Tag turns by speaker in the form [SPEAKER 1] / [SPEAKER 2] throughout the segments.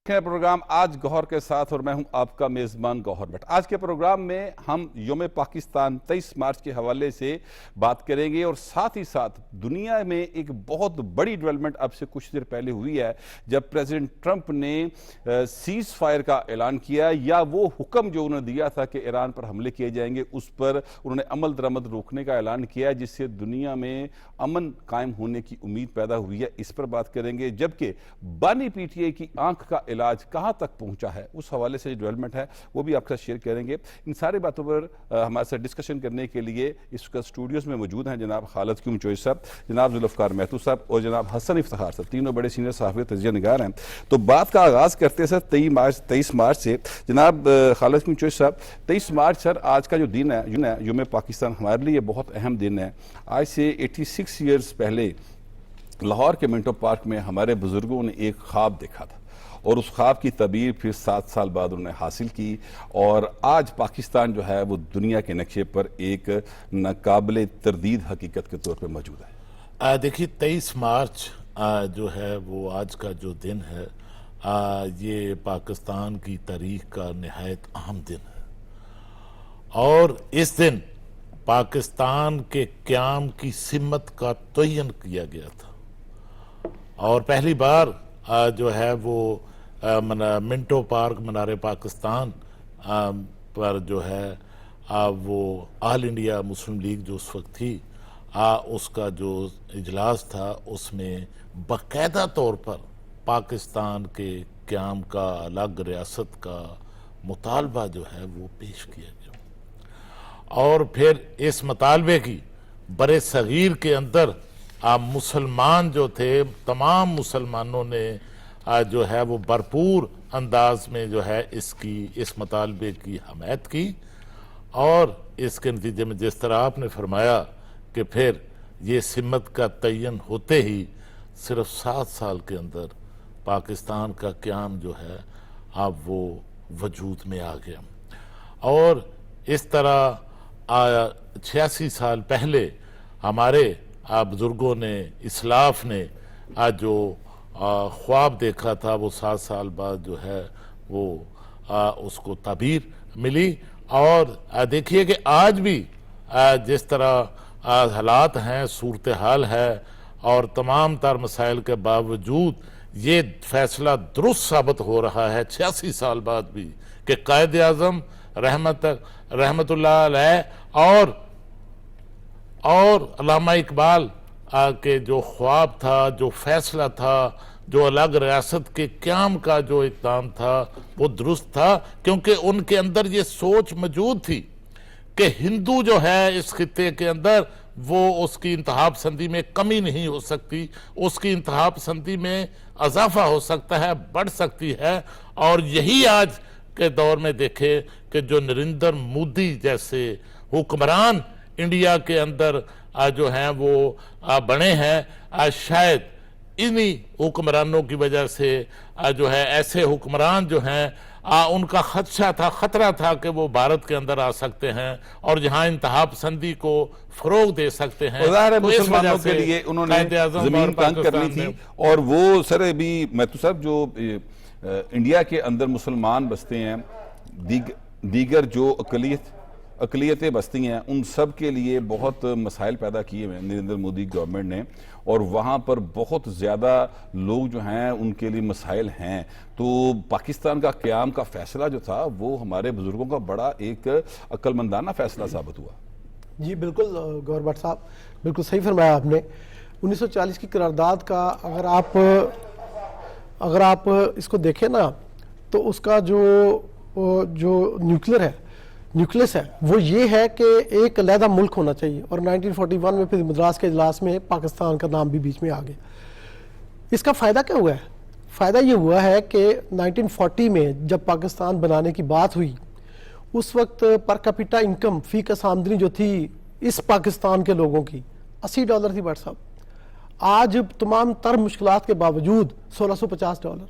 [SPEAKER 1] Programme आज गौहर के साथ और मैं हूं आपका मेजबान गौहर भट्ट। आज के प्रोग्राम में हम योम पाकिस्तान 23 मार्च के हवाले से बात करेंगे और साथ ही साथ दुनिया में एक बहुत बड़ी डेवलपमेंट अब से कुछ देर पहले हुई है जब प्रेसिडेंट ट्रंप ने सीज फायर का ऐलान किया, या वो हुक्म जो उन्होंने दिया था कि ईरान पर हमले किए जाएंगे उस पर उन्होंने अमल दरामद रोकने का ऐलान किया, जिससे दुनिया में अमन कायम होने की उम्मीद पैदा हुई है। इस पर बात करेंगे। जबकि बानी पीटीआई की आंख का इलाज कहां तक पहुंचा है, उस हवाले से जो डेवलपमेंट है वो भी आपके साथ शेयर करेंगे। इन सारी बातों पर हमारे साथ डिस्कशन करने के लिए इस स्टूडियोज में मौजूद हैं जनाब खालिद क्यूम चोइस साहब, जनाब जुल्फकार महतू साहब और जनाब हसन इफ्तिखार साहब। तीनों बड़े सीनियर सहाफ़ी तजिया निगार हैं। तो बात का आगाज करते हैं सर 23 मार्च से। जनाब खालिद क्यूम चोइस साहब, 23 मार्च सर आज का जो दिन है योम पाकिस्तान, हमारे लिए बहुत अहम दिन है। आज से 86 ईयर्स पहले लाहौर के मिंटो पार्क में हमारे बुजुर्गों ने एक ख्वाब देखा था और उस ख्वाब की तबीर फिर 7 साल बाद उन्होंने हासिल की और आज पाकिस्तान जो है वो दुनिया के नक्शे पर एक नाकाबिले तरदीद हकीकत के तौर पर मौजूद है।
[SPEAKER 2] देखिए 23 मार्च जो है वो आज का जो दिन है, ये पाकिस्तान की तारीख का निहायत अहम दिन है और इस दिन पाकिस्तान के क़याम की सिमत का तयन किया गया था और पहली बार जो है वो मिंटो पार्क मनारे पाकिस्तान पर जो है वो ऑल इंडिया मुस्लिम लीग जो उस वक्त थी, उसका जो इजलास था उसमें बाकायदा तौर पर पाकिस्तान के क़याम का, अलग रियासत का मुतालबा जो है वो पेश किया गया और फिर इस मुतालबे की बड़े सगीर के अंदर मुसलमान जो थे, तमाम मुसलमानों ने जो है वो भरपूर अंदाज में जो है इस मुतालबे की हमायत की और इसके नतीजे में जिस तरह आपने फरमाया कि फिर ये सिमत का तयन होते ही सिर्फ 7 साल के अंदर पाकिस्तान का क़याम जो है अब वो वजूद में आ गया और इस तरह 86 साल पहले हमारे बुजुर्गों ने, इस्लाफ ने जो ख्वाब देखा था वो 7 साल बाद जो है वो उसको ताबीर मिली और देखिए कि आज भी जिस तरह हालात हैं, सूरत हाल है और तमाम तर मसाइल के बावजूद ये फैसला दुरुस्त साबित हो रहा है 86 साल बाद भी कि कायद आज़म रहमतुल्लाह अलैह और अल्लामा इकबाल के जो ख्वाब था, जो फैसला था, जो अलग रियासत के क़याम का जो इक़दाम था वो दुरुस्त था, क्योंकि उनके अंदर ये सोच मौजूद थी कि हिंदू जो है इस खित्ते के अंदर वो उसकी इंतहा पसंदी में कमी नहीं हो सकती, उसकी इंतहा पसंदी में इजाफा हो सकता है, बढ़ सकती है। और यही आज के दौर में देखे कि जो नरेंद्र मोदी जैसे हुक्मरान इंडिया के अंदर जो हैं वो बने हैं, शायद इन्हीं हुक्मरानों की वजह से जो है ऐसे हुक्मरान जो हैं उनका खतरा था कि वो भारत के अंदर आ सकते हैं और जहां इंतहा पसंदी को फरोग दे सकते हैं।
[SPEAKER 1] तो मुसलमानों के लिए उन्होंने जमीन तंग करनी थी और वो सर अभी महतू साहब जो इंडिया के अंदर मुसलमान बसते हैं, दीगर जो अकलियतें बसती हैं, उन सब के लिए बहुत मसाइल पैदा किए हुए नरेंद्र मोदी गवर्नमेंट ने और वहाँ पर बहुत ज़्यादा लोग जो हैं उनके लिए मसाइल हैं। तो पाकिस्तान का क़याम का फैसला जो था वो हमारे बुजुर्गों का बड़ा एक अक्लमंदाना फैसला साबित हुआ।
[SPEAKER 3] जी बिल्कुल गौहर भट्ट साहब, बिल्कुल सही फरमाया आपने। 1940 की करारदाद का अगर आप इसको देखें ना तो उसका जो न्यूक्लियस है वो ये है कि एक अलहदा मुल्क होना चाहिए और 1941 में फिर मद्रास के इजलास में पाकिस्तान का नाम भी बीच में आ गया। इसका फ़ायदा क्या हुआ है? फ़ायदा ये हुआ है कि 1940 में जब पाकिस्तान बनाने की बात हुई उस वक्त पर कैपिटा इनकम फी कस आमदनी जो थी इस पाकिस्तान के लोगों की $80 थी भट्ट साहब। आज तमाम तर मुश्किलात के बावजूद $1650।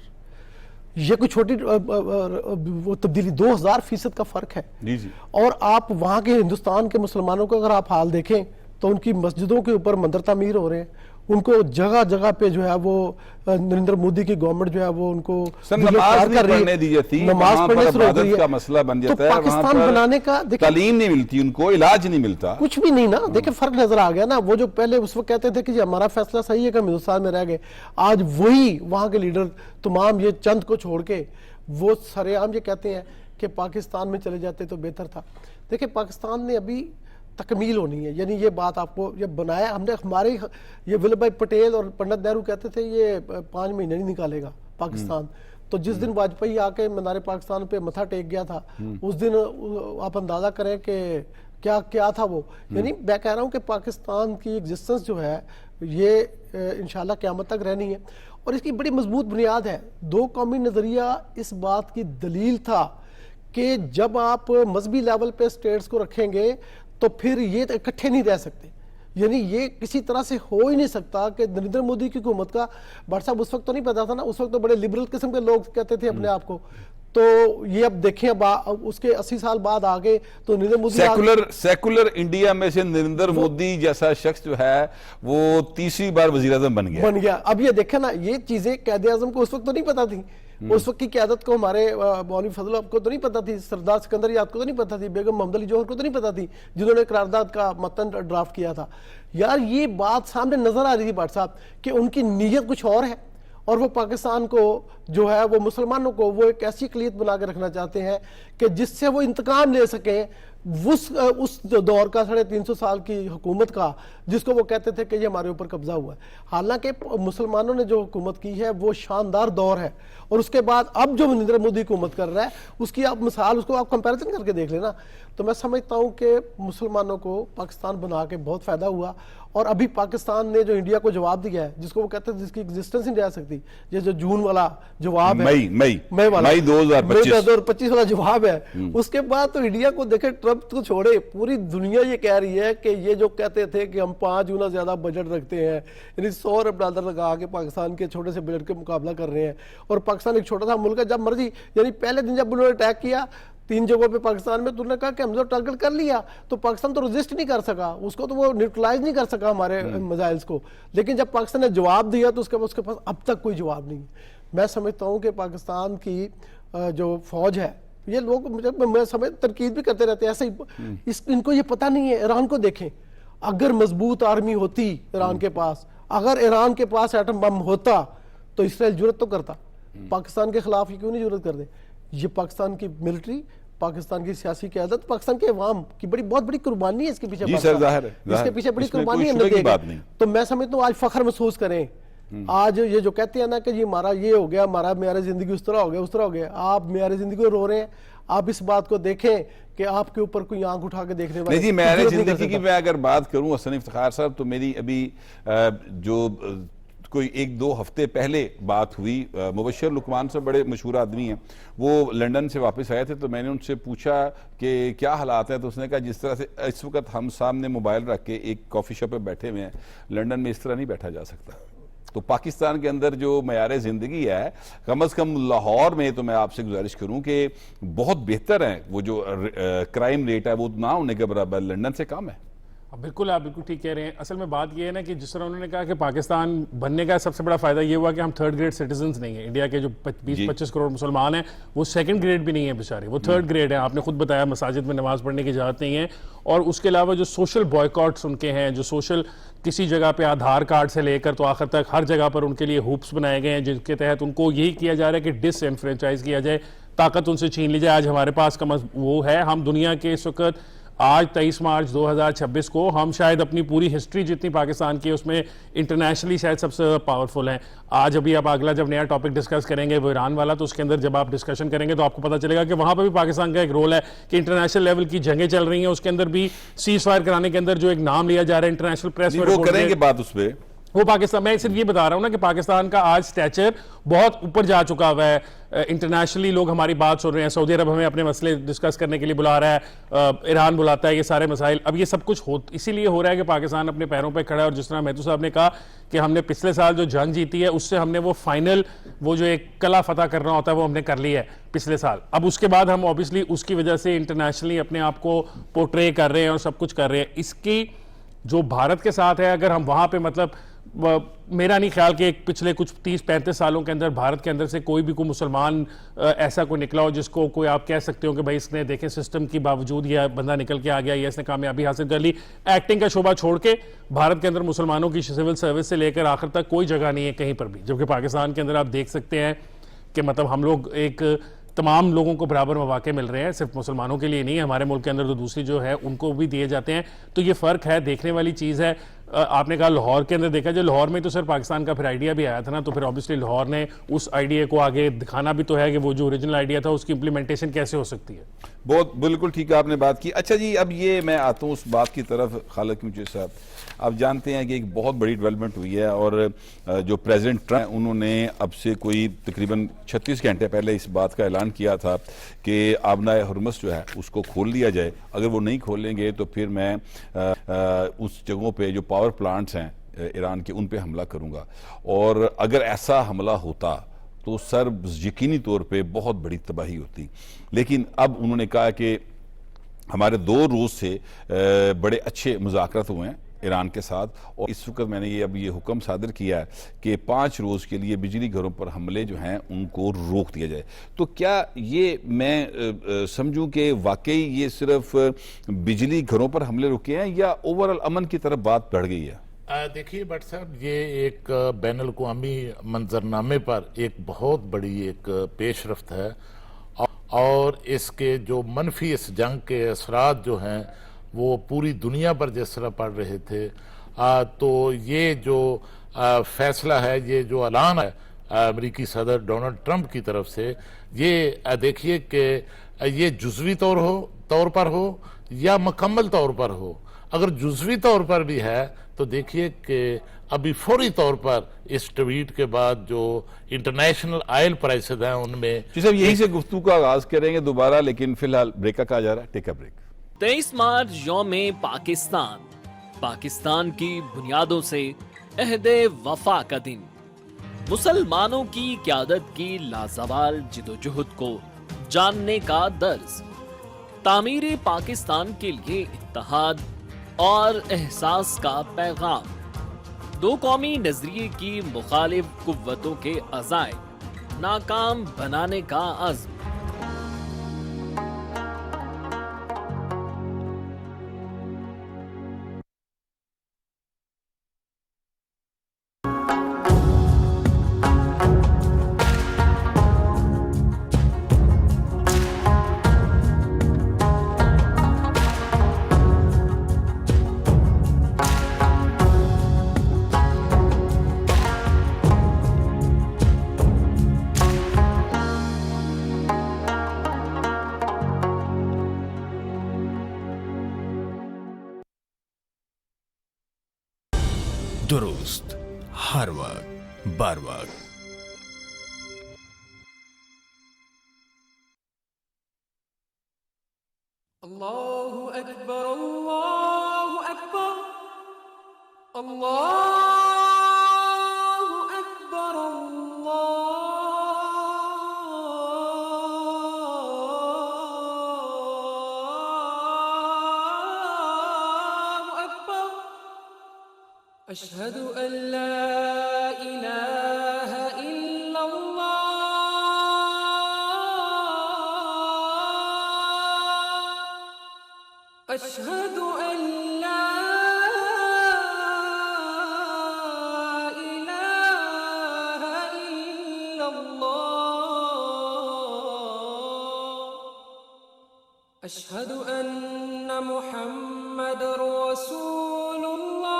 [SPEAKER 3] ये कोई छोटी वो तब्दीली 2000% का फर्क है
[SPEAKER 1] जी।
[SPEAKER 3] और आप वहाँ के हिंदुस्तान के मुसलमानों को अगर आप हाल देखें तो उनकी मस्जिदों के ऊपर मंदिर तामीर हो रहे हैं, उनको जगह जगह पे जो है वो नरेंद्र मोदी की गवर्नमेंट जो है वो उनको
[SPEAKER 1] सर
[SPEAKER 3] गिरफ्तार
[SPEAKER 1] नमाज नहीं
[SPEAKER 3] कर रही है।
[SPEAKER 1] पढ़ने दी जाती,
[SPEAKER 3] नमाज
[SPEAKER 1] वहाँ
[SPEAKER 3] पढ़ने
[SPEAKER 1] पर
[SPEAKER 3] से रोक रही
[SPEAKER 1] इबादत
[SPEAKER 3] है।
[SPEAKER 1] का मसला बन
[SPEAKER 3] तो
[SPEAKER 1] जाता है, वहाँ
[SPEAKER 3] पाकिस्तान
[SPEAKER 1] पर
[SPEAKER 3] बनाने का देखिए
[SPEAKER 1] तालीम नहीं मिलती उनको, इलाज नहीं मिलता।
[SPEAKER 3] कुछ भी नहीं ना, देखिए फर्क नजर आ गया ना। वो जो पहले उस वक्त कहते थे कि जी हमारा फैसला सही है कि हम हिंदुस्तान में रह गए, आज वही वहां के लीडर तमाम ये चंद को छोड़ के वो सरेआम ये कहते हैं कि पाकिस्तान में चले जाते तो बेहतर था। देखिए पाकिस्तान ने अभी तकमील होनी है, यानी ये बात आपको ये बनाया हमने, हमारे ये वल्लभ भाई पटेल और पंडित नेहरू कहते थे ये 5 महीने नहीं निकालेगा पाकिस्तान। तो जिस दिन वाजपेयी आके मीनार पाकिस्तान पे मथा टेक गया था, उस दिन आप अंदाजा करें कि क्या क्या था वो। यानी मैं कह रहा हूँ कि पाकिस्तान की एग्जिस्टेंस जो है ये इंशाल्लाह क़यामत तक रहनी है, और इसकी बड़ी मजबूत बुनियाद है। 2 कौमी नज़रिया इस बात की दलील था कि जब आप मजहबी लेवल पे स्टेट्स को रखेंगे तो फिर ये इकट्ठे नहीं रह सकते। यानी ये किसी तरह से हो ही नहीं सकता कि नरेंद्र मोदी की हुकूमत का, भट्ट साहब उस वक्त तो नहीं पता था ना, उस वक्त तो बड़े लिबरल किस्म के लोग कहते थे अपने आप को। तो ये अब देखें अब उसके 80 साल बाद आ गए तो नरेंद्र मोदी
[SPEAKER 1] सेकुलर इंडिया में से नरेंद्र मोदी जैसा शख्स जो है वो तीसरी बार वजीर आज़म बन गया।
[SPEAKER 3] अब ये देखें ना, ये चीजें कायदे आजम को उस वक्त तो नहीं पता थी। उस वक्त की क़यादत को हमारे मौलवी फजल को तो नहीं पता थी, सरदार सिकंदर याद को तो नहीं पता थी, बेगम मोहम्मद अली जौहर को तो नहीं पता थी, जिन्होंने करारदाद का मतन ड्राफ्ट किया था। यार ये बात सामने नजर आ रही थी भट्ट साहब कि उनकी नीयत कुछ और है, और वो पाकिस्तान को जो है वो मुसलमानों को वो एक ऐसी अक़लियत बना के रखना चाहते हैं कि जिससे वो इंतकाम ले सकें उस दौर का 350 साल की हुकूमत का, जिसको वो कहते थे कि ये हमारे ऊपर कब्जा हुआ है। हालांकि मुसलमानों ने जो हुकूमत की है वो शानदार दौर है, और उसके बाद अब जो नरेंद्र मोदी हुकूमत कर रहा है उसकी आप मिसाल, उसको आप कंपैरिजन करके देख लेना। तो मैं समझता हूँ कि मुसलमानों को पाकिस्तान बना के बहुत फ़ायदा हुआ, और अभी पाकिस्तान ने जो इंडिया को जवाब दिया है, जिसको वो कहते हैं जिसकी एग्जिस्टेंस नहीं रह सकती, ये जो जून वाला जवाब है, मई 2025 वाला जवाब है, उसके बाद तो इंडिया को देखे, ट्रंप को छोड़े पूरी दुनिया ये कह रही है कि ये जो कहते थे कि हम 5 गुना ज्यादा बजट रखते हैं, यानी $100 अरब लगा के पाकिस्तान के छोटे से बजट के मुकाबला कर रहे हैं, और पाकिस्तान एक छोटा सा मुल्क है, जब मर्जी, यानी पहले दिन जब उन्होंने अटैक किया 3 जगहों पे पाकिस्तान में, तो उन्होंने कहा कि हमने तो टारगेट कर लिया, तो पाकिस्तान तो रेजिस्ट नहीं कर सका, उसको तो वो न्यूट्रलाइज नहीं कर सका हमारे मिसाइल्स को। लेकिन जब पाकिस्तान ने जवाब दिया तो उसके पास अब तक कोई जवाब नहीं। मैं समझता हूँ कि पाकिस्तान की जो फौज है, ये लोग मैं समझ तनकीद भी करते रहते हैं ऐसे ही, इनको ये पता नहीं है। ईरान को देखें, अगर मजबूत आर्मी होती ईरान के पास, अगर ईरान के पास एटम बम होता तो इसराइल जुर्रत तो करता, पाकिस्तान के खिलाफ ये क्यों नहीं जुर्रत करते। ये पाकिस्तान की मिलिट्री, पाकिस्तान की सियासी क़यादत, पाकिस्तान के अवाम की बहुत बड़ी कुर्बानी है इसके पीछे। इसके पीछे बड़ी कुर्बानी है। तो मैं समझता हूँ आज फख्र महसूस करें। आज ये जो कहते हैं ना कि जी हमारा ये हो गया, हमारा मेरी जिंदगी उस तरह हो गया, उस तरह हो गया, आप मेरी जिंदगी को रो रहे हैं। आप इस बात को देखें कि आपके ऊपर कोई आंख उठा के देखने वाला
[SPEAKER 1] नहीं जी। मेरी जिंदगी की मैं अगर बात करूं हसन इफ्तिखार साहब, तो मेरी अभी जो कोई 1-2 हफ्ते पहले बात हुई, मुबश्शिर लुकमान से बड़े मशहूर आदमी हैं, वो लंदन से वापस आए थे, तो मैंने उनसे पूछा कि क्या हालात हैं, तो उसने कहा जिस तरह से इस वक्त हम सामने मोबाइल रख के एक कॉफ़ी शॉप पे बैठे हुए हैं, लंदन में इस तरह नहीं बैठा जा सकता। तो पाकिस्तान के अंदर जो मयार ज़िंदगी है, कम से कम लाहौर में, तो मैं आपसे गुजारिश करूं कि बहुत बेहतर है, वो जो क्राइम रेट है वो ना होने के बराबर लंदन से कम है।
[SPEAKER 4] बिल्कुल, आप बिल्कुल ठीक कह रहे हैं। असल में बात यह है ना कि जिस तरह उन्होंने कहा कि पाकिस्तान बनने का सबसे बड़ा फायदा ये हुआ कि हम 3rd ग्रेड सिटीजन्स नहीं है। इंडिया के जो 20-25 करोड़ मुसलमान हैं वो 2nd ग्रेड भी नहीं है बेचारे, वो 3rd ग्रेड है। आपने खुद बताया मसाजिद में नमाज पढ़ने की इजाज़त नहीं है, और उसके अलावा जो सोशल बॉयकॉट्स उनके हैं, जो सोशल किसी जगह पे आधार कार्ड से लेकर तो आखिर तक हर जगह पर उनके लिए हुप्स बनाए गए हैं, जिनके तहत उनको यही किया जा रहा है कि डिसएनफ्रेंचाइज किया जाए, ताकत उनसे छीन ली जाए। आज हमारे पास का वो है, हम दुनिया के इस वक्त आज 23 मार्च 2026 को हम शायद अपनी पूरी हिस्ट्री जितनी पाकिस्तान की उसमें इंटरनेशनली शायद सबसे पावरफुल हैं। आज अभी आप अगला जब नया टॉपिक डिस्कस करेंगे वो ईरान वाला, तो उसके अंदर जब आप डिस्कशन करेंगे तो आपको पता चलेगा कि वहाँ पर भी पाकिस्तान का एक रोल है कि इंटरनेशनल लेवल की जंगें चल रही हैं, उसके अंदर भी सीज फायर कराने के अंदर जो एक नाम लिया जा रहा है इंटरनेशनल प्रेस में,
[SPEAKER 1] वो करेंगे बात उस पर,
[SPEAKER 4] वो पाकिस्तान, मैं सिर्फ ये बता रहा हूं ना कि पाकिस्तान का आज स्टैचर बहुत ऊपर जा चुका हुआ है। इंटरनेशनली लोग हमारी बात सुन रहे हैं, सऊदी अरब हमें अपने मसले डिस्कस करने के लिए बुला रहा है, ईरान बुलाता है, ये सारे मसाइल। अब ये सब कुछ इसीलिए हो रहा है कि पाकिस्तान अपने पैरों पे खड़ा है। और जिस तरह मेहतू साहब ने कहा कि हमने पिछले साल जो जंग जीती है उससे हमने वो फाइनल, वो जो एक कला फतह करना होता है वो हमने कर लिया है पिछले साल। अब उसके बाद हम ऑब्वियसली उसकी वजह से इंटरनेशनली अपने आप को पोर्ट्रे कर रहे हैं और सब कुछ कर रहे हैं। इसकी जो भारत के साथ है, अगर हम वहां पे मतलब मेरा नहीं ख्याल कि पिछले कुछ 30-35 सालों के अंदर भारत के अंदर से कोई भी कोई मुसलमान ऐसा कोई निकला हो जिसको कोई आप कह सकते हो कि भाई इसने देखें सिस्टम की बावजूद यह बंदा निकल के आ गया या इसने कामयाबी हासिल कर ली। एक्टिंग का शोबा छोड़ के भारत के अंदर मुसलमानों की सिविल सर्विस से लेकर आखिर तक कोई जगह नहीं है कहीं पर भी, जबकि पाकिस्तान के अंदर आप देख सकते हैं कि मतलब हम लोग एक तमाम लोगों को बराबर मौके मिल रहे हैं, सिर्फ मुसलमानों के लिए नहीं, हमारे मुल्क के अंदर तो दूसरी जो है उनको भी दिए जाते हैं। तो ये फ़र्क है, देखने वाली चीज़ है। आपने कहा लाहौर के अंदर देखा, जो लाहौर में तो सर पाकिस्तान का फिर आइडिया भी आया था ना, तो फिर ऑब्वियसली लाहौर ने उस आइडिया को आगे दिखाना भी तो है कि वो जो ओरिजिनल आइडिया था उसकी इंप्लीमेंटेशन कैसे हो सकती है।
[SPEAKER 1] बहुत बिल्कुल ठीक है, आपने बात की। अच्छा जी, अब ये मैं आता हूँ उस बात की तरफ खालिद मुझे साहब, आप जानते हैं कि एक बहुत बड़ी डेवलपमेंट हुई है और जो प्रेसिडेंट ट्रंप उन्होंने अब से कोई तकरीबन 36 घंटे पहले इस बात का ऐलान किया था कि आबनाए हुर्मुज़ जो है उसको खोल दिया जाए। अगर वो नहीं खोलेंगे तो फिर मैं उस जगहों पे जो पावर प्लांट्स हैं ईरान के उन पे हमला करूंगा। और अगर ऐसा हमला होता तो सर यकीनी तौर पे बहुत बड़ी तबाही होती। लेकिन अब उन्होंने कहा कि हमारे 2 रोज़ से बड़े अच्छे मुज़ाकरात हुए हैं ईरान के साथ, और इस वक्त मैंने ये हुक्म सादर किया है कि 5 रोज़ के लिए बिजली घरों पर हमले जो हैं उनको रोक दिया जाए। तो क्या ये मैं समझूं कि वाकई ये सिर्फ बिजली घरों पर हमले रुके हैं या ओवरऑल अमन की तरफ बात बढ़ गई है?
[SPEAKER 2] देखिए भट्ट साहब, ये एक बैन अल-अक़वामी मंजरनामे पर एक बहुत बड़ी एक पेशरफ्त है और इसके जो मनफी इस जंग के असरात जो हैं वो पूरी दुनिया पर जिस तरह पड़ रहे थे, तो ये जो फैसला है, ये जो ऐलान है अमेरिकी सदर डोनाल्ड ट्रंप की तरफ से, ये देखिए कि ये जुज़वी तौर पर हो या मुकम्मल तौर पर हो। अगर जुज़वी तौर पर भी है तो देखिए कि अभी फौरी तौर पर इस ट्वीट के बाद जो इंटरनेशनल ऑयल प्राइसेस हैं उनमें
[SPEAKER 1] जी साहब, यहीं से गुफ्तगू का आगाज करेंगे दोबारा, लेकिन फिलहाल ब्रेक का कहा जा रहा है, टेक अ ब्रेक।
[SPEAKER 5] 23 मार्च यौम पाकिस्तान, पाकिस्तान की बुनियादों से अहदे वफा का दिन, मुसलमानों की क़यादत की लाजवाल जिदोजहद को जानने का दर्ज, तामीर पाकिस्तान के लिए इत्तेहाद और एहसास का पैगाम, 2 कौमी नजरिए की मुखालिफ कुव्वतों के अज़ाए नाकाम बनाने का अज़्म।
[SPEAKER 6] दुरुस्त हर वक्त बर वक्त।
[SPEAKER 7] अल्लाहु अकबर, अल्लाहु अकबर, अल्लाहु अकबर, अल्लाहु अकबर। अशहदु अल्ला इलाहा इल्लल्लाह, अशहदु अल्ला इलाहा इल्लल्लाह, अशहदु अन्न मुहम्मदर रसूलुल्लाह,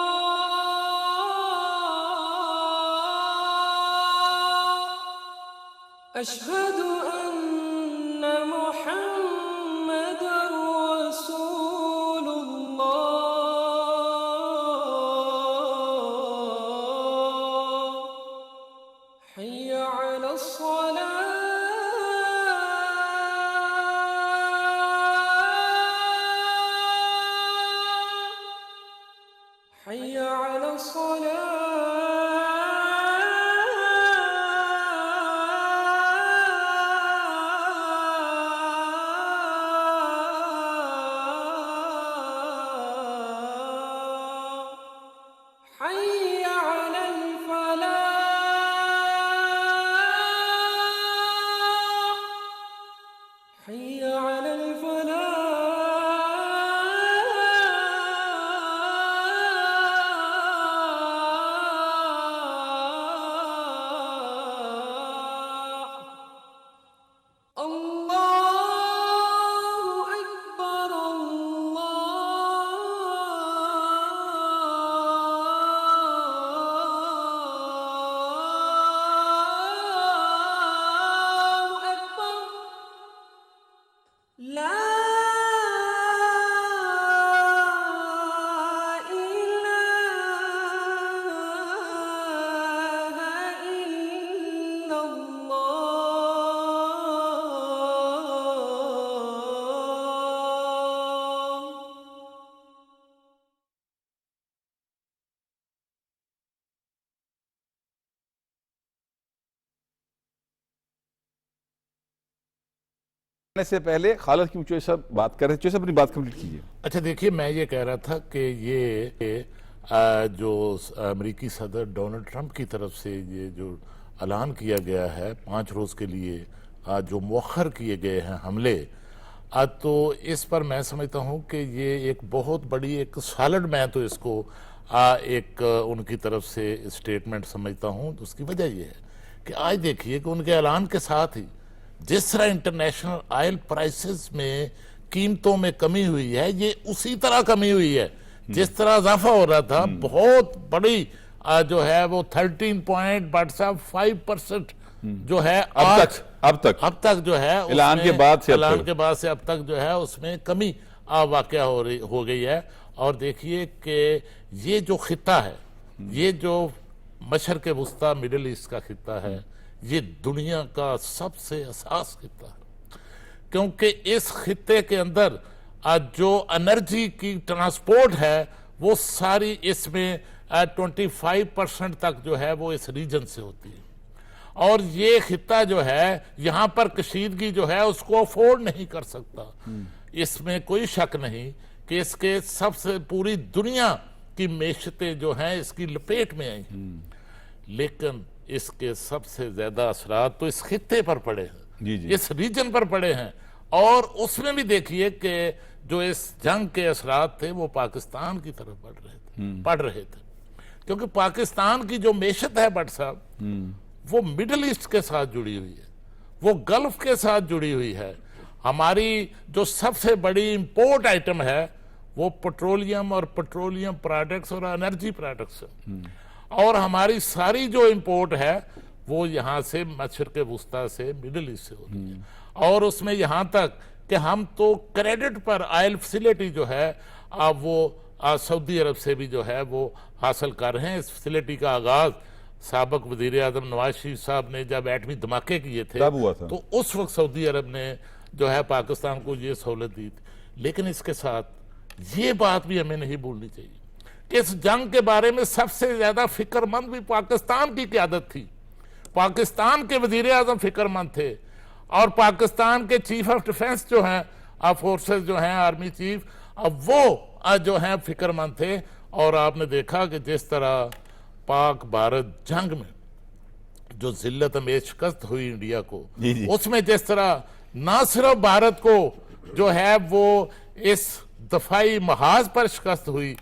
[SPEAKER 7] अशहदु अन्न मुहम्मदर रसूलुल्लाह। हय्य अलस्सलाह, हय्य अलस्सलाह, हय्य
[SPEAKER 1] से पहले खालिद की चोई साहब बात कर रहे थे, अपनी बात कंप्लीट कीजिए।
[SPEAKER 2] अच्छा देखिए, मैं ये कह रहा था कि ये जो अमेरिकी सदर डोनाल्ड ट्रंप की तरफ से ये जो ऐलान किया गया है 5 रोज के लिए जो मौखर किए गए हैं हमले, तो इस पर मैं समझता हूँ कि ये एक बहुत बड़ी एक सॉलिड, मैं तो इसको एक उनकी तरफ से स्टेटमेंट समझता हूँ। तो उसकी वजह ये है कि आज देखिए कि उनके ऐलान के साथ ही जिस तरह इंटरनेशनल ऑयल प्राइसेस में कीमतों में कमी हुई है, ये उसी तरह कमी हुई है जिस तरह इजाफा हो रहा था। बहुत बड़ी जो है वो 13.5% जो है
[SPEAKER 1] अब तक
[SPEAKER 2] जो है
[SPEAKER 1] ऐलान के बाद से
[SPEAKER 2] अब तक जो है उसमें कमी वाकया हो गई है। और देखिए कि ये जो खिता है, ये जो मशरक़ वुस्ता मिडिल ईस्ट का खिता है, ये दुनिया का सबसे असास खिता है, क्योंकि इस खिते के अंदर जो एनर्जी की ट्रांसपोर्ट है वो सारी इसमें 25% तक जो है वो इस रीजन से होती है। और ये खिता जो है यहाँ पर कशीदगी जो है उसको अफोर्ड नहीं कर सकता। इसमें कोई शक नहीं कि इसके सबसे पूरी दुनिया की मेशतें जो हैं इसकी लपेट में आई हैं, लेकिन इसके सबसे ज्यादा असरात तो इस खिते पर पड़े हैं, इस रीजन पर पड़े हैं। और उसमें भी देखिए कि जो इस जंग के असरात थे वो पाकिस्तान की तरफ पड़ रहे थे, क्योंकि पाकिस्तान की जो मेशत है भट्ट साहब, वो मिडिल ईस्ट के साथ जुड़ी हुई है, वो गल्फ के साथ जुड़ी हुई है। हमारी जो सबसे बड़ी इंपोर्ट आइटम है वो पेट्रोलियम और पेट्रोलियम प्रोडक्ट्स और एनर्जी प्रोडक्ट्स है। और हमारी सारी जो इंपोर्ट है वो यहाँ से मशरक़ वुस्ता से मिडिल ईस्ट से होती है। और उसमें यहाँ तक कि हम तो क्रेडिट पर ऑयल फैसिलिटी जो है वो सऊदी अरब से भी जो है वो हासिल कर रहे हैं। इस फैसिलिटी का आगाज साबिक वजीर आजम नवाज शरीफ साहब ने जब एटमी धमाके किए थे तो उस वक्त सऊदी अरब ने जो है पाकिस्तान को ये सहूलत दी थी। लेकिन इसके साथ ये बात भी हमें नहीं भूलनी चाहिए कि इस जंग के बारे में सबसे ज्यादा फिक्रमंद भी पाकिस्तान की क़यादत थी। पाकिस्तान के वजीर आजम फिक्रमंद थे और पाकिस्तान के चीफ ऑफ डिफेंस जो हैं फोर्सेस जो हैं आर्मी चीफ, अब वो जो हैं फिक्रमंद थे। और आपने देखा कि जिस तरह पाक भारत जंग में जो जिल्लत में शिकस्त हुई इंडिया को, उसमें जिस तरह ना सिर्फ भारत को जो है वो इस दफाई महाज पर शिकस्त हुई,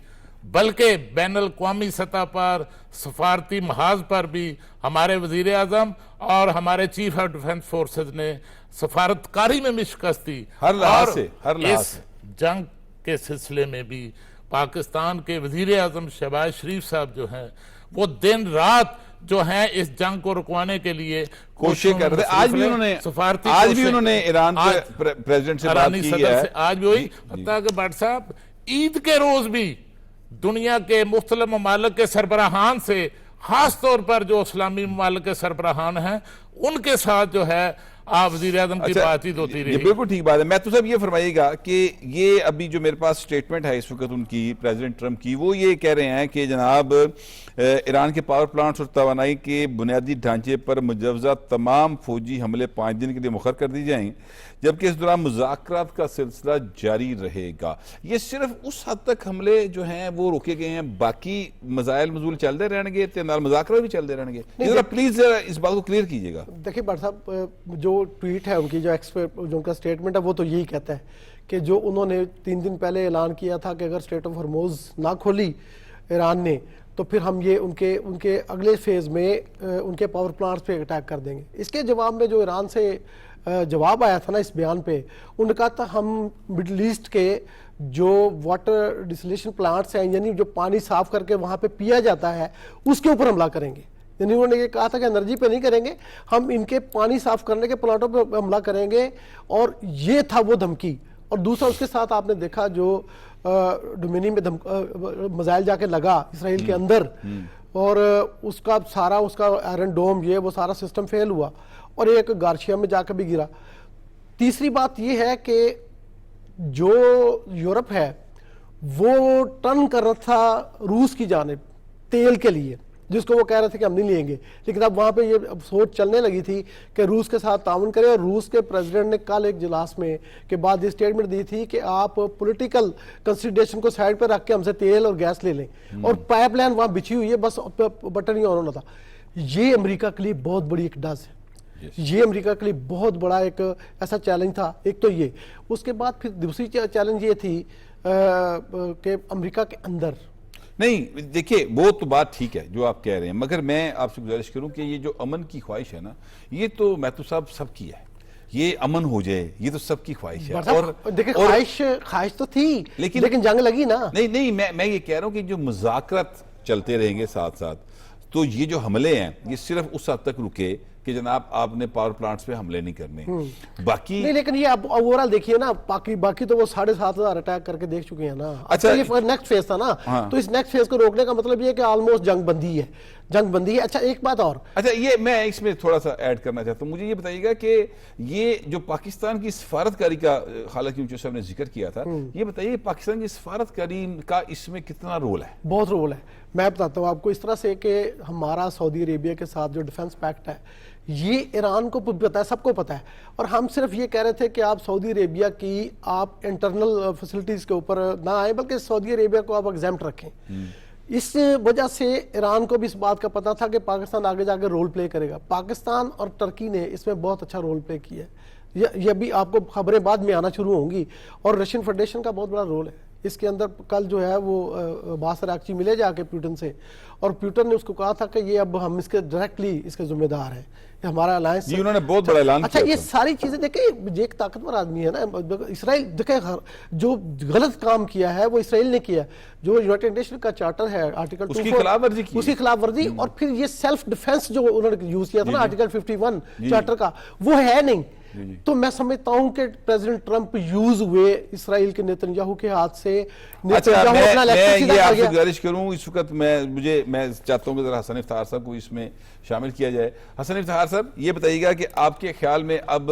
[SPEAKER 2] बल्कि बैनुल अक़वामी सतह पर सफारती महाज पर भी हमारे वजीर आजम और हमारे चीफ ऑफ डिफेंस फोर्सेज ने सफारतकारी में भी शिकस्त दी।
[SPEAKER 1] हर लिहाज से
[SPEAKER 2] इस जंग के सिलसिले में भी पाकिस्तान के वजीर आजम शहबाज शरीफ साहब जो हैं वो दिन रात जो है इस जंग को रुकवाने के लिए
[SPEAKER 1] कोशिश कर रहे थे। आज भी उन्होंने ईरान के प्रेसिडेंट से बात की है।
[SPEAKER 2] आज भी वही कि भट्ट साहब ईद के रोज भी दुनिया के मुख्तलिफ ममालिक के सरबराहान से, खास तौर पर जो इस्लामी ममालिक के सरबराहान हैं उनके साथ जो है वज़ीर आज़म की बातचीत होती रही।
[SPEAKER 1] बिल्कुल ठीक बात है। मैं तो सब ये फरमाइएगा कि ये अभी जो मेरे पास स्टेटमेंट है इस वक्त उनकी प्रेसिडेंट ट्रंप की, वो ये कह रहे हैं कि जनाब ईरान के पावर प्लांट्स और तवानाई के बुनियादी ढांचे पर मुजवजा तमाम फौजी हमले 5 दिन के लिए मुखर कर दी जाएंगे, जबकि इस दौरान मुज़ाकरात का सिलसिला जारी रहेगा। ये सिर्फ उस हद तक हमले जो हैं वो रोके गए हैं, बाकी मजाइल मजूल चलते रहेंगे, मुज़ाकरा भी चलते रहेंगे। प्लीज इस बात को क्लियर कीजिएगा।
[SPEAKER 3] देखिए भट्ट साहब, जो ट्वीट है उनकी, जो उनका स्टेटमेंट है वो तो यही कहता है कि जो उन्होंने 3 दिन पहले ऐलान किया था कि अगर स्ट्रेट ऑफ हॉर्मोज ना खोली ईरान ने तो फिर हम ये उनके अगले फेज में उनके पावर प्लांट्स पे अटैक कर देंगे। इसके जवाब में जो ईरान से जवाब आया था ना इस बयान पे, उन्होंने कहा था हम मिडल ईस्ट के जो वाटर डिसलेशन प्लांट्स हैं, यानी जो पानी साफ करके वहाँ पे पिया जाता है, उसके ऊपर हमला करेंगे। यानी उन्होंने ये कहा था कि एनर्जी पे नहीं करेंगे, हम इनके पानी साफ करने के प्लांटों पे हमला करेंगे। और ये था वो धमकी। और दूसरा उसके साथ आपने देखा जो डोमिनी में मिसाइल जाके लगा इसराइल के अंदर, और उसका सारा उसका आयरन डोम ये वो सारा सिस्टम फेल हुआ और एक गार्शिया में जाकर भी गिरा। तीसरी बात ये है कि जो यूरोप है वो टर्न कर रहा था रूस की जानिब तेल के लिए, जिसको वो कह रहे थे कि हम नहीं लेंगे, लेकिन अब वहाँ पे ये सोच चलने लगी थी कि रूस के साथ ताउन करें। और रूस के प्रेसिडेंट ने कल एक इजलास में के बाद ये स्टेटमेंट दी थी कि आप पॉलिटिकल कंसिडरेशन को साइड पर रख के हमसे तेल और गैस ले लें, और पाइपलाइन वहाँ बिछी हुई है, बस बटन ही ऑन होना था। ये अमेरिका के लिए बहुत बड़ी एक डज है। ये अमेरिका के लिए बहुत बड़ा एक ऐसा चैलेंज था। एक तो ये, उसके बाद फिर दूसरी चैलेंज ये थी कि अमेरिका के अंदर
[SPEAKER 1] नहीं, देखिए वो तो बात ठीक है जो आप कह रहे हैं, मगर मैं आपसे गुजारिश करूं कि ये जो अमन की ख्वाहिश है ना, ये तो महतू साहब सबकी है, ये अमन हो जाए, ये तो सबकी ख्वाहिश है। और
[SPEAKER 3] देखिए ख्वाहिश तो थी, लेकिन जंग लगी ना।
[SPEAKER 1] नहीं, मैं ये कह रहा हूं कि जो मुज़ाकरात चलते रहेंगे साथ साथ, तो ये जो हमले हैं ये सिर्फ उस हद तक रुके कि जनाब आपने पावर प्लांट्स पे हमले नहीं करने, बाकी
[SPEAKER 3] नहीं। लेकिन ये आप ओवरऑल देखिए ना, बाकी तो वो 7,500 अटैक करके देख चुके हैं ना।
[SPEAKER 1] अच्छा,
[SPEAKER 3] ये नेक्स्ट फेज था ना।
[SPEAKER 1] हाँ।
[SPEAKER 3] तो इस नेक्स्ट फेज को रोकने का मतलब ये है कि ऑलमोस्ट जंग बंदी है। अच्छा, एक बात और,
[SPEAKER 1] अच्छा ये मैं इसमें थोड़ा सा ऐड करना चाहता हूं। मुझे ये बताइएगा कि ये जो पाकिस्तान की सफारतकारी का हालांकि ऊंचे साहब ने जिक्र किया था, ये बताइए पाकिस्तान की सफारतकारी का इसमें कितना रोल है?
[SPEAKER 3] बहुत रोल है। मैं बताता हूँ आपको इस तरह से कि हमारा सऊदी अरेबिया के साथ जो डिफेंस पैक्ट है, ये ईरान को पता है, सबको पता है। और हम सिर्फ ये कह रहे थे कि आप सऊदी अरेबिया की आप इंटरनल फैसिलिटीज के ऊपर ना आए, बल्कि सऊदी अरेबिया को आप एग्जेम्प्ट रखें। इस वजह से ईरान को भी इस बात का पता था कि पाकिस्तान आगे जाकर रोल प्ले करेगा। पाकिस्तान और टर्की ने इसमें बहुत अच्छा रोल प्ले किया है। ये भी आपको खबरें बाद में आना शुरू होंगी। और रशियन फेडरेशन का बहुत बड़ा रोल है इसके अंदर। कल जो है वो बासर आक्ची मिले जाके प्यूटन से, और प्यूटन ने उसको कहा था कि ये अब हम इसके डायरेक्टली इसके जिम्मेदार हैं, हमारा अलायंस।
[SPEAKER 1] जी, उन्होंने बहुत बड़ा ऐलान
[SPEAKER 3] अच्छा,
[SPEAKER 1] किया
[SPEAKER 3] ये
[SPEAKER 1] था।
[SPEAKER 3] सारी चीजें देखिए, ये एक ताकतवर आदमी है ना इसराइल। देखिए जो गलत काम किया है वो इसराइल ने किया। जो यूनाइटेड नेशन का चार्टर है आर्टिकल
[SPEAKER 1] उसकी खिलाफवर्जी की,
[SPEAKER 3] उसकी खिलाफवर्जी, और फिर ये सेल्फ डिफेंस जो उन्होंने यूज किया था ना आर्टिकल 51 चार्टर का, वो है नहीं। तो मैं समझता हूं कि प्रेसिडेंट ट्रंप यूज हुए इसराइल के नेतन्याहू के हाथ से।
[SPEAKER 1] अच्छा, मैं ये आपसे गुजारिश करूं, इस वक्त मैं चाहता हूं कि जरा हसन इफ्तार साहब को इसमें शामिल किया जाए। हसन इफ्तार साहब, ये बताइएगा कि आपके ख्याल में अब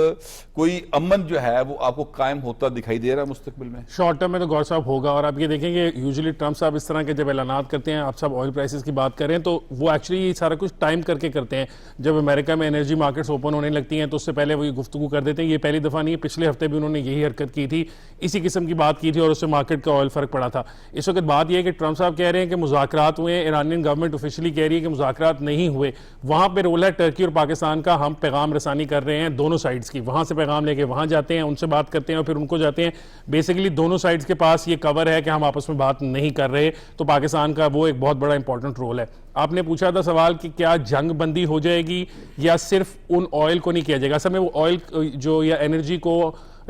[SPEAKER 1] कोई अमन जो है वो आपको कायम होता दिखाई दे रहा है मुस्तकबिल में?
[SPEAKER 4] शॉर्ट टर्म में तो गौर साहब होगा। और आप ये देखेंगे यूजुअली ट्रंप साहब इस तरह के जब ऐलानात करते हैं, आप सब ऑयल प्राइसेस की बात करें, तो वो एक्चुअली सारा कुछ टाइम करके करते हैं। जब अमेरिका में एनर्जी मार्केट्स ओपन होने लगती हैं तो उससे पहले वो ये गुफ्तगू कर देते हैं। ये पहली दफा नहीं है, पिछले हफ्ते भी उन्होंने यही हरकत की थी, इसी किस्म की बात की थी, और उससे मार्केट का ऑयल फर्क पड़ा था। इस वक्त बात यह है कि ट्रंप साहब कह रहे हैं कि मुज़ाकरात हुए, ईरानियन गवर्नमेंट ऑफिशियली कह रही है कि मुज़ाकरात नहीं हुए। वहां पे रोल है टर्की और पाकिस्तान का, हम पैगाम रसानी कर रहे हैं दोनों साइड्स की। वहां से पैगाम लेके वहां जाते हैं, उनसे बात करते हैं और फिर उनको जाते हैं। बेसिकली दोनों साइड्स के पास ये कवर है कि हम आपस में बात नहीं कर रहे। तो पाकिस्तान का वो एक बहुत बड़ा इंपॉर्टेंट रोल है। आपने पूछा था सवाल कि क्या जंग बंदी हो जाएगी या सिर्फ उन ऑयल को नहीं किया जाएगा। असल में वो ऑयल जो या एनर्जी को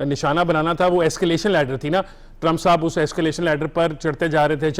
[SPEAKER 4] निशाना बनाना था, वो एस्केलेशन लैडर थी ना। ट्रंप साहब उस एस्केलेशन लैडर पर चढ़ते जा रहे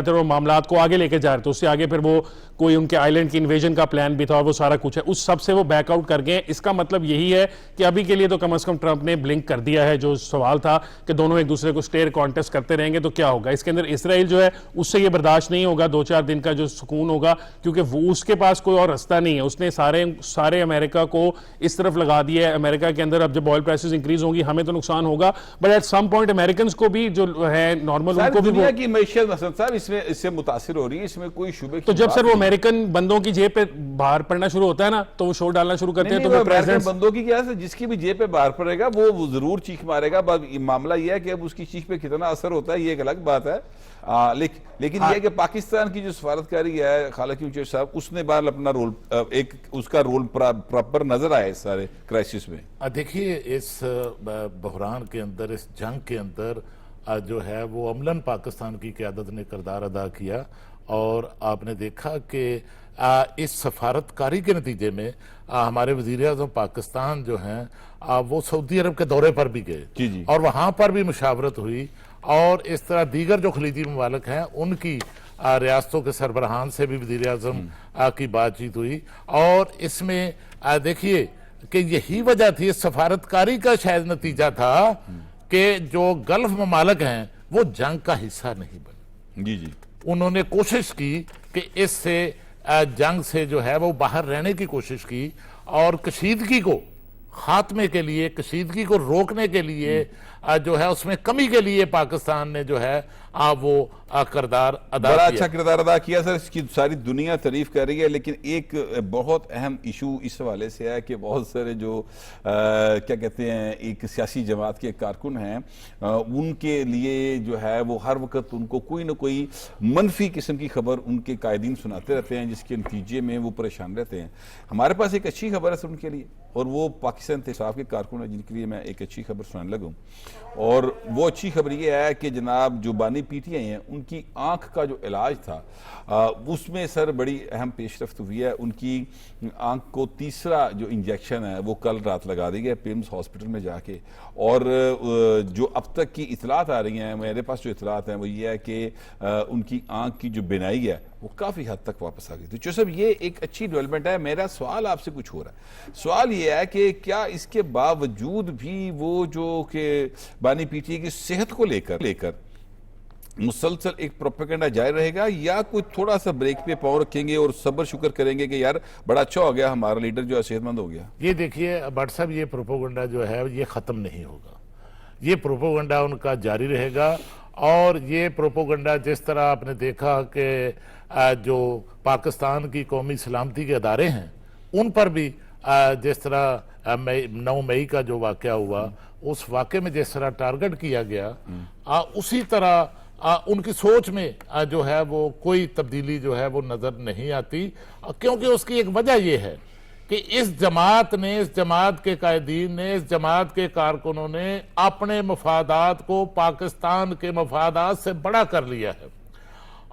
[SPEAKER 4] थे और मामलात को आगे लेके जा रहे थे। उससे आगे फिर वो कोई उनके आइलैंड की इन्वेजन का प्लान भी था और वो सारा कुछ है, उस सब से वो बैकआउट कर गए। इसका मतलब यही है कि अभी के लिए तो कम से कम ट्रंप ने ब्लिंक कर दिया है। जो सवाल था कि दोनों एक दूसरे को स्टेयर कॉन्टेस्ट करते रहेंगे तो क्या होगा, इसके अंदर इसराइल जो है उससे ये बर्दाश्त नहीं होगा। 2-4 दिन का जो सुकून होगा, क्योंकि वो उसके पास कोई और रास्ता नहीं है। उसने सारे अमेरिका को इस तरफ लगा दिया है। अमेरिका के अंदर अब जब ऑयल प्राइसेस इंक्रीज होंगी हमें तो नुकसान होगा, but at some point American को भी जो है नॉर्मल, उनको भी
[SPEAKER 1] दुनिया की मैशियत हसन साहब इससे मुतासिर हो रही है, इसमें कोई शुबे की
[SPEAKER 4] तो जब
[SPEAKER 1] बात
[SPEAKER 4] सर वो
[SPEAKER 1] नहीं।
[SPEAKER 4] अमेरिकन बंदों की जेब पे बाहर पड़ना शुरू होता है ना, तो वो शोर डालना शुरू करते हैं। तो वो
[SPEAKER 1] प्रेसिडेंट बंदों की क्या है, जिसकी भी जेब पे बाहर पड़ेगा वो जरूर चीख मारेगा। मामला यह है कि अब उसकी चीख पे कितना असर होता है ये एक अलग बात है। लेकिन यह कि पाकिस्तान की जो सफारतकारी है हालांकि ऊंचे साहब, उसने बार अपना रोल उसका रोल प्रॉपर नजर आया इस सारे क्राइसिस में।
[SPEAKER 2] देखिए, इस बहरान के अंदर, इस जंग के अंदर जो है वो अमलन पाकिस्तान की क़यादत ने किरदार अदा किया। और आपने देखा कि इस सफारतकारी के नतीजे में हमारे वज़ीर-ए-आज़म पाकिस्तान जो हैं वो सऊदी अरब के दौरे पर भी गए और वहाँ पर भी मुशावरत हुई। और इस तरह दीगर जो खलीजी ममालिक हैं उनकी रियासतों के सरबराहान से भी वज़ीर-ए-आज़म की बातचीत हुई। और इसमें देखिए कि यही वजह थी, इस सफारतकारी का शायद नतीजा था कि जो गल्फ ममालिक हैं वो जंग का हिस्सा नहीं बने।
[SPEAKER 1] जी
[SPEAKER 2] उन्होंने कोशिश की कि इससे जंग से जो है वो बाहर रहने की कोशिश की और कशीदगी को खात्मे के लिए, कशीदगी को रोकने के लिए जो है उसमें कमी के लिए पाकिस्तान ने जो है वो किरदार अदा
[SPEAKER 1] बड़ा
[SPEAKER 2] किया।
[SPEAKER 1] अच्छा किरदार अदा किया सर, इसकी सारी दुनिया तारीफ कर रही है। लेकिन एक बहुत अहम इशू इस हवाले से है कि बहुत सारे जो क्या कहते हैं एक सियासी जमात के कारकुन हैं, उनके लिए जो है वो हर वक्त उनको कोई ना कोई मनफी किस्म की खबर उनके कायदीन सुनाते रहते हैं, जिसके नतीजे में वो परेशान रहते हैं। हमारे पास एक अच्छी खबर है सर उनके लिए, और वो पाकिस्तान तहसाब के कारकुन है जिनके लिए मैं एक अच्छी खबर सुनाने लगूँ। और वो अच्छी खबर ये है कि जनाब जो बानी पीटीआई हैं उनकी आंख का जो इलाज था उसमें सर बड़ी अहम पेशरफ्त हुई है। उनकी आंख को तीसरा जो इंजेक्शन है वो कल रात लगा दी गया पिम्स हॉस्पिटल में जाके। और जो अब तक की इतलात आ रही हैं, मेरे पास जो इतलात हैं वो ये है कि उनकी आंख की जो बिनाई है वो काफ़ी हद तक वापस आ गई। तो जो सब ये एक अच्छी डेवलपमेंट है। मेरा सवाल आपसे कुछ हो रहा है, सवाल ये है कि क्या इसके बावजूद भी वो जो कि बानी पीटीआई की सेहत को लेकर मुसलसल एक प्रोपेगेंडा जारी रहेगा, या कुछ थोड़ा सा ब्रेक पे पाँव रखेंगे और सब्र शुक्र करेंगे कि यार बड़ा अच्छा हो गया, हमारा लीडर जो है सेहतमंद हो गया?
[SPEAKER 2] ये देखिए भट्ट साहब, ये प्रोपोगंडा जो है ये ख़त्म नहीं होगा, ये प्रोपोगंडा उनका जारी रहेगा। और ये प्रोपोगंडा जिस तरह आपने देखा कि जो पाकिस्तान की कौमी सलामती के अदारे हैं उन पर भी जिस तरह 9 मई का जो वाक़या हुआ, उस वाक़े में जिस तरह टारगेट किया गया, उसी तरह उनकी सोच में जो है वो कोई तब्दीली जो है वो नज़र नहीं आती। क्योंकि उसकी एक वजह ये है कि इस जमात ने, इस जमात के कायदीन ने, इस जमात के कारकुनों ने अपने मफादात को पाकिस्तान के मफादात से बड़ा कर लिया है।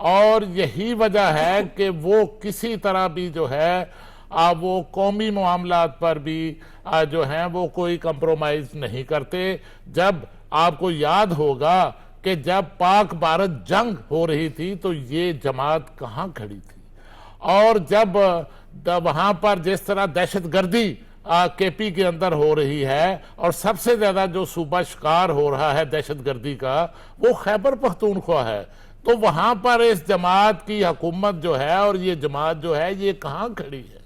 [SPEAKER 2] और यही वजह है कि वो किसी तरह भी जो है वो कौमी मामलात पर भी जो हैं वो कोई कंप्रोमाइज नहीं करते। जब आपको याद होगा कि जब पाक भारत जंग हो रही थी तो ये जमात कहाँ खड़ी थी, और जब वहां पर जिस तरह दहशतगर्दी केपी के अंदर हो रही है, और सबसे ज्यादा जो सूबा शिकार हो रहा है दहशतगर्दी का वो खैबर पख्तूनख्वा है, तो वहां पर इस जमात की हुकूमत जो है और ये जमात जो है ये कहाँ खड़ी है।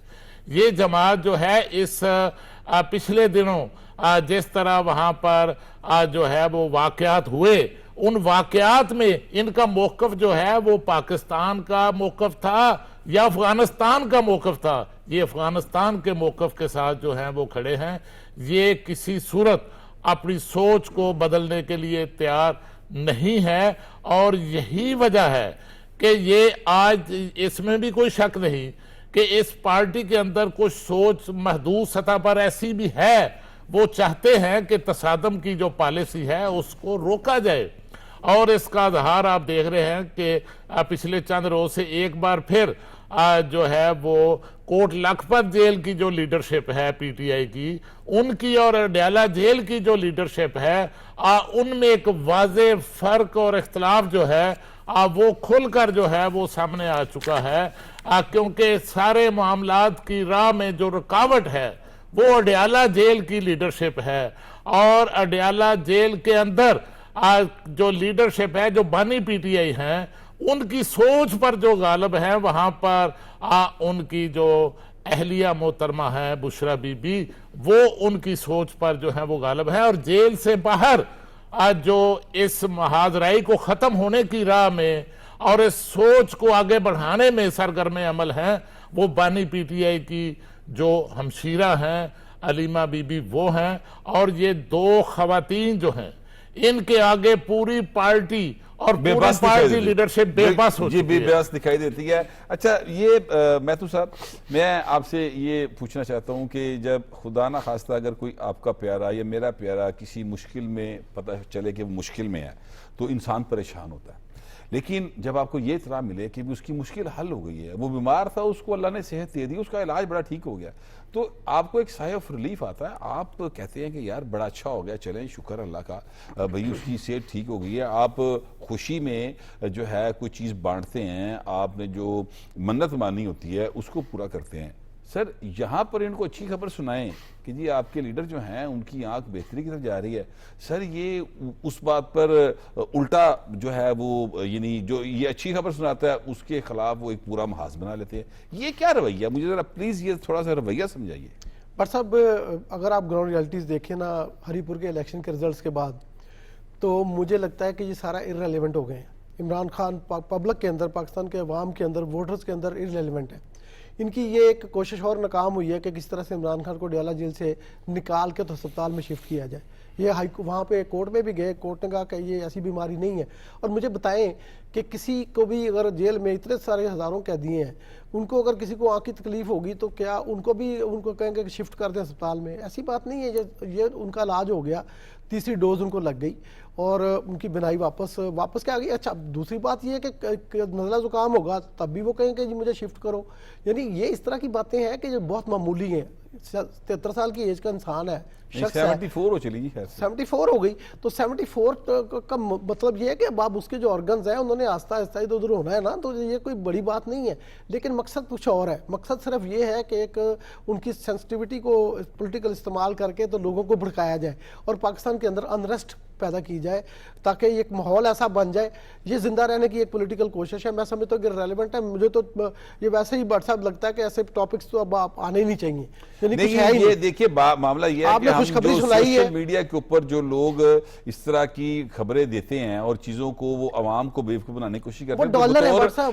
[SPEAKER 2] ये जमात जो है इस पिछले दिनों जिस तरह वहां पर जो है वो वाकयात हुए, उन वाकयात में इनका मौकफ जो है वो पाकिस्तान का मौकफ था या अफगानिस्तान का मौकफ था। ये अफगानिस्तान के मौकफ के साथ जो है वो खड़े हैं। ये किसी सूरत अपनी सोच को बदलने के लिए तैयार नहीं है, और यही वजह है कि ये आज, इसमें भी कोई शक नहीं कि इस पार्टी के अंदर कुछ सोच महदूद सतह पर ऐसी भी है, वो चाहते हैं कि तसादम की जो पॉलिसी है उसको रोका जाए। और इसका आधार आप देख रहे हैं कि पिछले चंद रोज से एक बार फिर जो है वो कोट लखपत जेल की जो लीडरशिप है पीटीआई की, उनकी और अडयाला जेल की जो लीडरशिप है उनमें एक वाज़े फर्क और इख्तलाफ जो है वो खुलकर जो है वो सामने आ चुका है। क्योंकि सारे मामलात की राह में जो रुकावट है वो अडयाला जेल की लीडरशिप है, और अडयाला जेल के अंदर जो लीडरशिप है, जो बानी पीटीआई हैं, उनकी सोच पर जो गालिब है, वहां पर उनकी जो अहलिया मोहतरमा है बुशरा बीबी, वो उनकी सोच पर जो है वो गालिब है। और जेल से बाहर जो इस महाजराई को खत्म होने की राह में और इस सोच को आगे बढ़ाने में सरगर्म अमल है, वो बानी पीटीआई की जो हमशीरा हैं अलीमा बीबी वो हैं। और ये 2 खवातीन जो हैं, इनके आगे पूरी पार्टी और पूरी पार्टी लीडरशिप बेबस होती है।
[SPEAKER 1] जी, बेबस दिखाई देती है। अच्छा, ये महतू साहब, मैं आपसे ये पूछना चाहता हूं कि जब खुदा ना खास्ता अगर कोई आपका प्यारा या मेरा प्यारा किसी मुश्किल में पता चले कि वो मुश्किल में है तो इंसान परेशान होता है। लेकिन जब आपको ये इत्तला मिले कि उसकी मुश्किल हल हो गई है, वो बीमार था, उसको अल्लाह ने सेहत दे दी, उसका इलाज बड़ा ठीक हो गया, तो आपको एक साय ऑफ रिलीफ आता है। आप कहते हैं कि यार बड़ा अच्छा हो गया, चलें शुक्र अल्लाह का, भाई उसकी सेहत ठीक हो गई है। आप खुशी में जो है कोई चीज़ बांटते हैं, आपने जो मन्नत मानी होती है उसको पूरा करते हैं। सर, यहाँ पर इनको अच्छी खबर सुनाएं कि जी आपके लीडर जो हैं उनकी आंख बेहतरी की तरफ जा रही है। सर, ये उस बात पर उल्टा जो है वो, यानी जो ये अच्छी खबर सुनाता है उसके खिलाफ वो एक पूरा महाज बना लेते हैं। ये क्या रवैया, मुझे जरा प्लीज ये थोड़ा सा रवैया समझाइए।
[SPEAKER 3] पर साहब, अगर आप ग्राउंड रियलिटीज देखें ना हरीपुर के इलेक्शन के रिजल्ट्स के बाद, तो मुझे लगता है कि ये सारा इररिलेवेंट हो गए हैं। इमरान खान पब्लिक के अंदर, पाकिस्तान के अवाम के अंदर, वोटर्स के अंदर इररेलेवेंट है। इनकी ये एक कोशिश और नाकाम हुई है कि किस तरह से इमरान खान को डयाला जेल से निकाल के तो अस्पताल में शिफ्ट किया जाए। ये वहाँ पे कोर्ट में भी गए, कोर्ट ने कहा कि ये ऐसी बीमारी नहीं है। और मुझे बताएं कि किसी को भी अगर जेल में इतने सारे हज़ारों कैदी हैं, उनको अगर किसी को आँख की तकलीफ होगी तो क्या उनको कहेंगे कि शिफ्ट कर दें अस्पताल में? ऐसी बात नहीं है। ये उनका इलाज हो गया, तीसरी डोज उनको लग गई और उनकी बिनाई वापस क्या आ गई। अच्छा, दूसरी बात ये है कि नज़ला ज़ुकाम होगा तब भी वो कहेंगे जी मुझे शिफ्ट करो। यानी ये इस तरह की बातें हैं कि जो बहुत मामूली हैं। 73 साल की एज का इंसान है,
[SPEAKER 1] 74 हो चली जी,
[SPEAKER 3] 74 हो गई। तो 74 का मतलब ये है कि अब उसके जो ऑर्गन्स हैं उन्होंने आस्ता आस्ता इधर उधर होना है ना, तो ये कोई बड़ी बात नहीं है। लेकिन मकसद कुछ और है। मकसद सिर्फ ये है कि एक उनकी सेंसिटिविटी को पॉलिटिकल इस्तेमाल करके तो लोगों को भड़काया जाए और पाकिस्तान के अंदर अनरेस्ट पैदा की जाए, ताकि एक माहौल ऐसा बन जाए। ये जिंदा रहने की एक पॉलिटिकल कोशिश है। मैं समझता हूँ कि रेलेवेंट है। मुझे तो ये वैसे ही व्हाट्सएप लगता है कि ऐसे टॉपिक्स तो अब आने ही नहीं चाहिए।
[SPEAKER 1] नहीं, ये देखिए मामला ये है कि हम जो सोशल मीडिया के ऊपर जो लोग इस तरह की खबरें देते हैं और चीजों को वो आवाम को बेवकूफ बनाने की कोशिश करते हैं,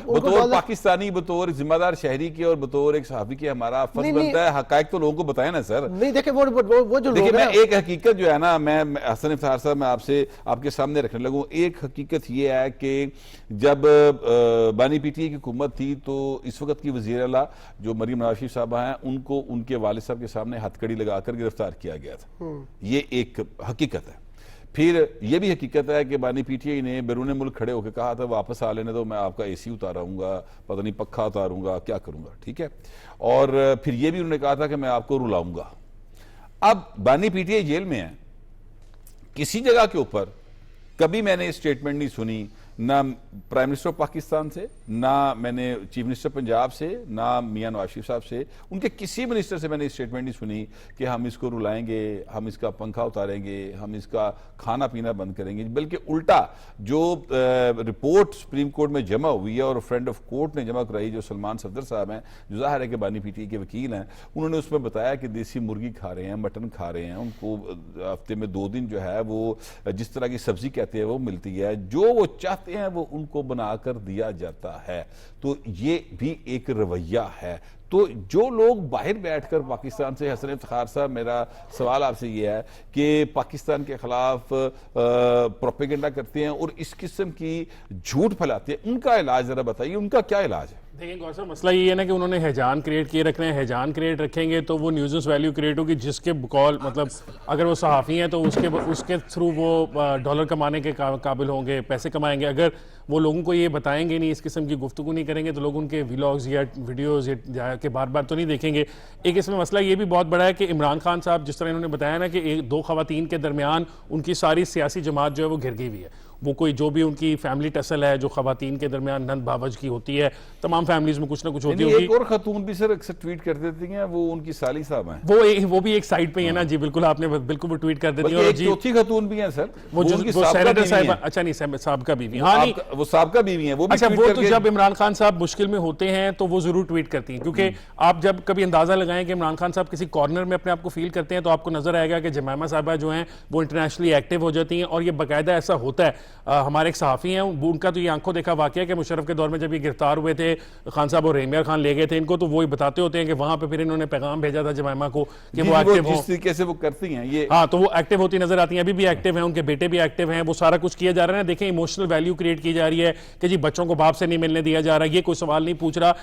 [SPEAKER 1] बतौर पाकिस्तानी, बतौर जिम्मेदार शहरी के और बतौर एक सहाफी के हमारा फर्ज बनता है हकायक तो लोगों को बताए ना सर।
[SPEAKER 3] नहीं देखे वो जो
[SPEAKER 1] देखिए, मैं एक हकीकत जो है ना, मैं हसन इफ्तार साहब मैं आपसे आपके सामने रखने लगूं। एक हकीकत ये है कि जब बानी पीटीआई की हुकूमत थी तो इस वक्त की वज़ीर आला जो मरीम नवाज साहबा हैं, उनको उनके वालिद साहब के सामने हथकड़ी लगाकर गिरफ्तार किया गया था। ये एक हकीकत है। फिर यह भी हकीकत है कि बानी पीटीआई ने बैरून मुल्क खड़े होकर कहा था वापस आ लेने दो, मैं आपका एसी उतारूंगा, पता नहीं पक्खा उतारूंगा, क्या करूंगा, ठीक है। और फिर यह भी उन्होंने कहा था कि मैं आपको रुलाऊंगा। अब बानी पीटीआई जेल में है, किसी जगह के ऊपर कभी मैंने स्टेटमेंट नहीं सुनी, ना प्राइम मिनिस्टर ऑफ पाकिस्तान से, ना मैंने चीफ मिनिस्टर पंजाब से, ना मियां नवाज शरीफ साहब से, उनके किसी मिनिस्टर से मैंने स्टेटमेंट नहीं सुनी कि हम इसको रुलाएंगे, हम इसका पंखा उतारेंगे, हम इसका खाना पीना बंद करेंगे। बल्कि उल्टा जो रिपोर्ट सुप्रीम कोर्ट में जमा हुई है और फ्रेंड ऑफ कोर्ट ने जमा कराई, जो सलमान सफदर साहब हैं, जो जाहिर है कि बानी पीटीआई के वकील हैं, उन्होंने उसमें बताया कि देसी मुर्गी खा रहे हैं, मटन खा रहे हैं, उनको हफ्ते में 2 दिन जो है वो जिस तरह की सब्जी कहते हैं वो मिलती है, जो वो चाहते हैं वो उनको बनाकर दिया जाता है। तो ये भी एक रवैया है। तो जो लोग बाहर बैठकर पाकिस्तान से, हसन इफ्तार साहब मेरा सवाल आपसे ये है कि पाकिस्तान के खिलाफ प्रोपेगेंडा करते हैं और इस किस्म की झूठ फैलाते हैं, उनका इलाज जरा बताइए, उनका क्या इलाज है?
[SPEAKER 4] देखिए गौर साहब, मसला ये है ना कि उन्होंने हैजान क्रिएट किए रखना है। हैजान क्रिएट रखेंगे तो वो न्यूज़ वैल्यू क्रिएट होगी, जिसके बकौल मतलब अगर वो सहाफ़ी हैं तो उसके थ्रू वो डॉलर कमाने के काबिल होंगे, पैसे कमाएंगे। अगर वो लोगों को ये बताएंगे नहीं, इस किस्म की गुफ्तगू नहीं करेंगे, तो लोग उनके व्लॉग्स या वीडियोज़ या के बार बार तो नहीं देखेंगे। एक इसमें मसला ये भी बहुत बड़ा है कि इमरान खान साहब, जिस तरह इन्होंने बताया ना कि 2 ख़वातीन के दरमियान उनकी सारी सियासी जमात जो है वो घिर गई हुई है। वो कोई जो भी उनकी फैमिली टसल है जो ख़वातीन के दरमियान नंद भावज की होती है, तमाम फैमिलीज में कुछ ना कुछ होती होगी।
[SPEAKER 1] एक और खातून भी सर अक्सर ट्वीट कर देती हैं, वो उनकी साली साहब हैं,
[SPEAKER 4] वो भी एक साइड पे है ना जी, बिल्कुल आपने बिल्कुल वो ट्वीट कर देती है।
[SPEAKER 1] जी, चौथी खातून भी हैं सर,
[SPEAKER 4] वो सेनेटर साहब, अच्छा नहीं साहब बीवी, हाँ नहीं
[SPEAKER 1] वो साहब का बीवी है, वो भी
[SPEAKER 4] अच्छा, वो तो जब इमरान खान साहब मुश्किल में होते हैं तो वो जरूर ट्वीट करती हैं, क्योंकि आप जब कभी अंदाजा लगाएं कि इमरान खान साहब किसी कॉर्नर में अपने आप को फील करते हैं तो आपको नजर आएगा कि जमामा साहबा जो हैं वो इंटरनेशनली एक्टिव हो जाती हैं। और ये बाकायदा ऐसा होता है। हमारे एक सहाफ़ी हैं, उनका तो ये आंखों देखा वाकया कि मुशर्रफ के दौर में जब ये गिरफ्तार हुए थे खान साहब और रेमियर खान ले गए थे इनको, तो वो बताते होते हैं कि वहां पे फिर इन्होंने पैगाम भेजा था जमामा को कि वो एक्टिव हो,
[SPEAKER 1] जिस तरीके से वो करती हैं ये,
[SPEAKER 4] हाँ, तो वो एक्टिव होती नजर आती हैं, अभी भी एक्टिव हैं, उनके बेटे भी एक्टिव हैं, वो सारा कुछ किया जा रहा है। देखें, इमोशनल वैल्यू क्रिएट की जा रही है कि जी बच्चों को बाप से नहीं मिलने दिया जा रहा। ये कोई सवाल नहीं पूछ रहा।